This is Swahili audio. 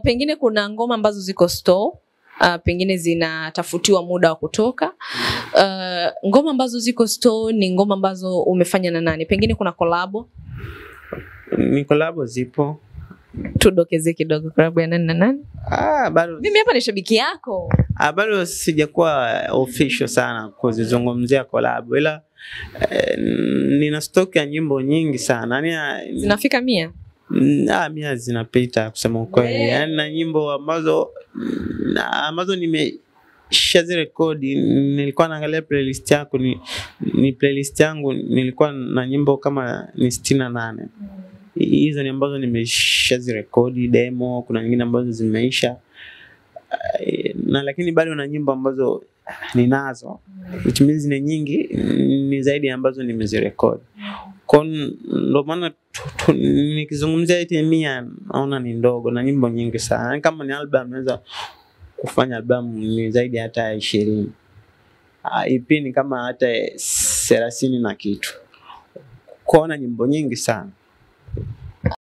Pengine kuna ngoma ambazo ziko store, pengine zinatafutiwa muda wa kutoka. Ngoma ambazo ziko store ni ngoma ambazo umefanya na nani? Pengine kuna collab? Ni collab zipo. Tudokeze kidogo collab ya nani na nani? Bado mimi hapa ni shabiki yako. Bado sijakuwa official sana kuzizungumzia collab, ila nina stock ya nyimbo nyingi sana. Yaani zinafika 100? 100 zinapita kusema ukweli. Yaani na nyimbo ambazo nimeshazirekodi. Nilikuwa naangalia playlist yako, ni playlist yangu, nilikuwa na nyimbo kama ni 68. Hizo ni ambazo nimeshazirekodi demo, kuna nyingine ambazo zimeisha. Na lakini bado na nyimbo ambazo ninazo, which means ni nyingi, ni zaidi ambazo nimezirekodi. Kwa ndo maana nikizungumzia eti 100 naona ni ndogo, na nyimbo nyingi sana. Kama ni album naweza kufanya album ni zaidi hata 20. EP ni kama hata 30 na kitu. Kwa na nyimbo nyingi sana.